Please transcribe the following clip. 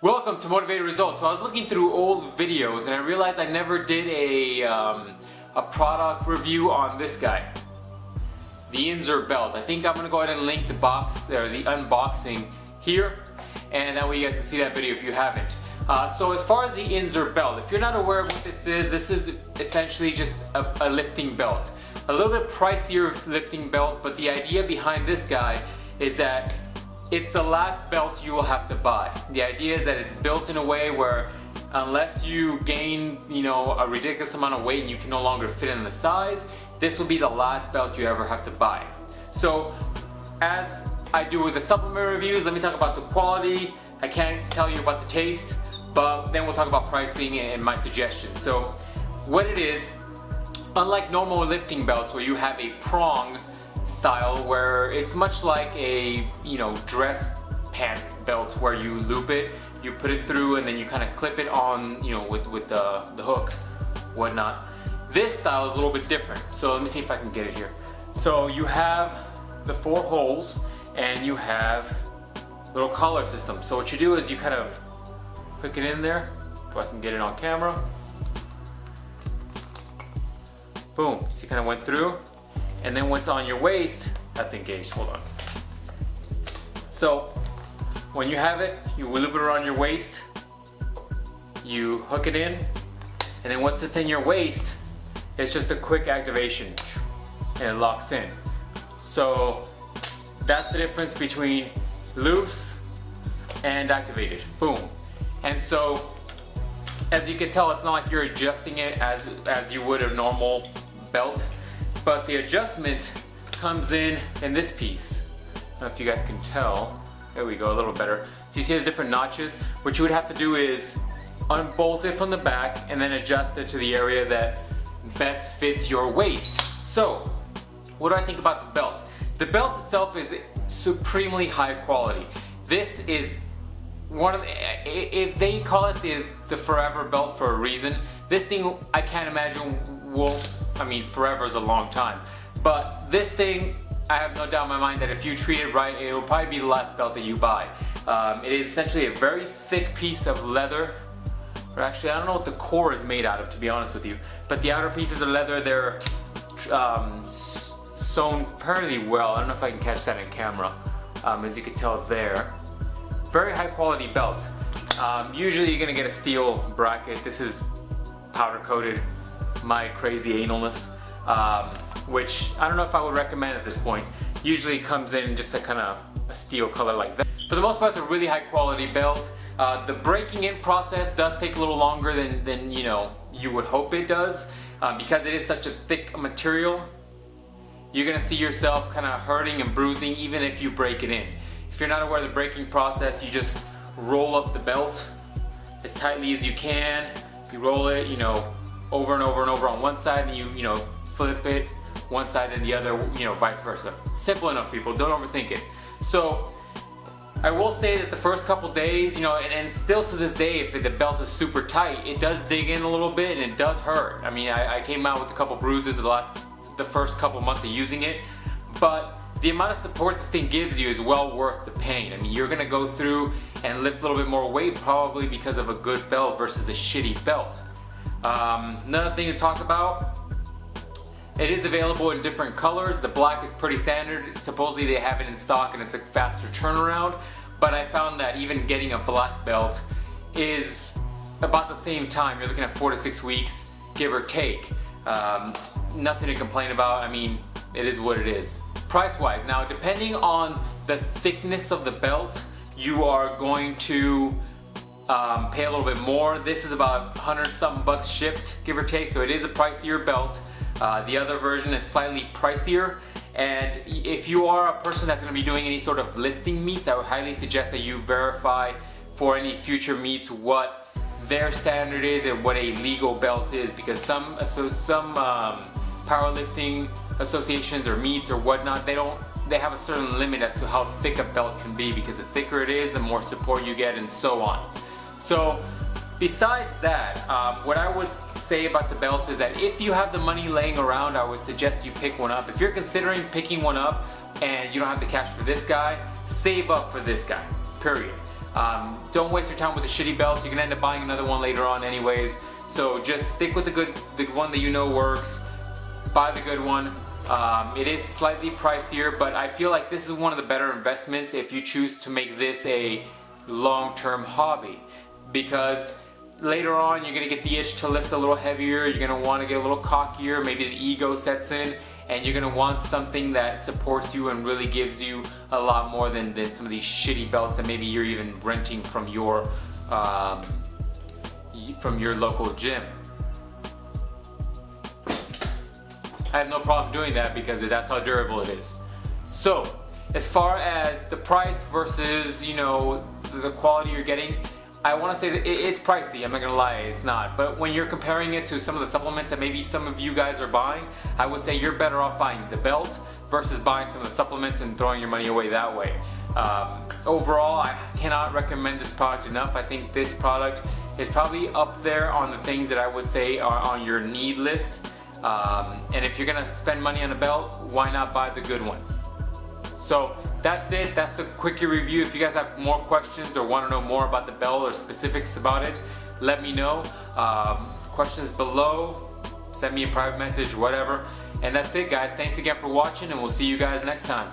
Welcome to Motivated Results. So I was looking through old videos and I realized I never did a product review on this guy, the Inzer belt. I think I'm gonna go ahead and link the box or the unboxing here, and that way you guys can see that video if you haven't. So as far as the Inzer belt, if you're not aware of what this is essentially just a lifting belt. A little bit pricier lifting belt, but the idea behind this guy is that it's the last belt you will have to buy. The idea is that it's built in a way where unless you gain, a ridiculous amount of weight and you can no longer fit in the size, this will be the last belt you ever have to buy. So as I do with the supplement reviews, let me talk about the quality. I can't tell you about the taste, but then we'll talk about pricing and my suggestions. So what it is, unlike normal lifting belts where you have a prong style where it's much like a dress pants belt where you loop it, you put it through, and then you kind of clip it on with the hook, whatnot. This style is a little bit different. So let me see if I can get it here. So you have the 4 holes and you have little collar system. So what you do is you kind of hook it in there so I can get it on camera. Boom, so you kind of went through. And then once on your waist, that's engaged. Hold on. So when you have it, you loop it around your waist, you hook it in, and then once it's in your waist, it's just a quick activation and it locks in. So that's the difference between loose and activated. Boom. And so as you can tell, it's not like you're adjusting it as you would a normal belt. But the adjustment comes in this piece. I don't know if you guys can tell. There we go, a little better. So you see there's different notches. What you would have to do is unbolt it from the back and then adjust it to the area that best fits your waist. So, what do I think about the belt? The belt itself is supremely high quality. This is one of if they call it the forever belt for a reason. This thing I can't imagine forever is a long time, but this thing, I have no doubt in my mind that if you treat it right, it will probably be the last belt that you buy. It is essentially a very thick piece of leather, or actually I don't know what the core is made out of, to be honest with you, but the outer pieces are leather. They're sewn fairly well. I don't know if I can catch that in camera, as you can tell there. Very high quality belt. Usually you're gonna get a steel bracket. This is powder coated, my crazy analness, which I don't know if I would recommend at this point. Usually it comes in just a kind of a steel color like that. For the most part, it's a really high quality belt. The breaking in process does take a little longer than you would hope it does, because it is such a thick material. You're gonna see yourself kind of hurting and bruising even if you break it in. If you're not aware of the breaking process, you just roll up the belt as tightly as you can. You roll it, over and over and over on one side, and you flip it one side and the other, vice versa. Simple enough, people. Don't overthink it. So I will say that the first couple days, and still to this day, if the belt is super tight, it does dig in a little bit and it does hurt. I mean, I came out with a couple bruises the first couple months of using it, but the amount of support this thing gives you is well worth the pain. I mean, you're gonna go through and lift a little bit more weight probably because of a good belt versus a shitty belt. Another thing to talk about, it is available in different colors. The black is pretty standard. Supposedly they have it in stock and it's a faster turnaround, but I found that even getting a black belt is about the same time. You're looking at 4 to 6 weeks, give or take. Nothing to complain about. I mean, it is what it is. Price-wise, now depending on the thickness of the belt, you are going to pay a little bit more. This is about 100 something bucks shipped, give or take, so it is a pricier belt. The other version is slightly pricier, and if you are a person that's going to be doing any sort of lifting meets, I would highly suggest that you verify for any future meets what their standard is and what a legal belt is, because some powerlifting associations or meets or whatnot, they have a certain limit as to how thick a belt can be, because the thicker it is, the more support you get, and so on. So besides that, what I would say about the belt is that if you have the money laying around, I would suggest you pick one up. If you're considering picking one up and you don't have the cash for this guy, save up for this guy, period. Don't waste your time with the shitty belts. You're gonna end up buying another one later on anyways. So just stick with the one that you know works. Buy the good one. It is slightly pricier, but I feel like this is one of the better investments if you choose to make this a long-term hobby, because later on you're gonna get the itch to lift a little heavier. You're gonna want to get a little cockier. Maybe the ego sets in, and you're gonna want something that supports you and really gives you a lot more than some of these shitty belts that maybe you're even renting from your local gym. I have no problem doing that because that's how durable it is. So, as far as the price versus, you know, the quality you're getting, I want to say that it's pricey. I'm not gonna lie, it's not. But when you're comparing it to some of the supplements that maybe some of you guys are buying, I would say you're better off buying the belt versus buying some of the supplements and throwing your money away that way. Overall, I cannot recommend this product enough. I think this product is probably up there on the things that I would say are on your need list. And if you're gonna spend money on a belt, why not buy the good one? So that's it. That's the quickie review. If you guys have more questions or want to know more about the belt or specifics about it, let me know. Questions below, send me a private message, whatever. And that's it, guys. Thanks again for watching, and we'll see you guys next time.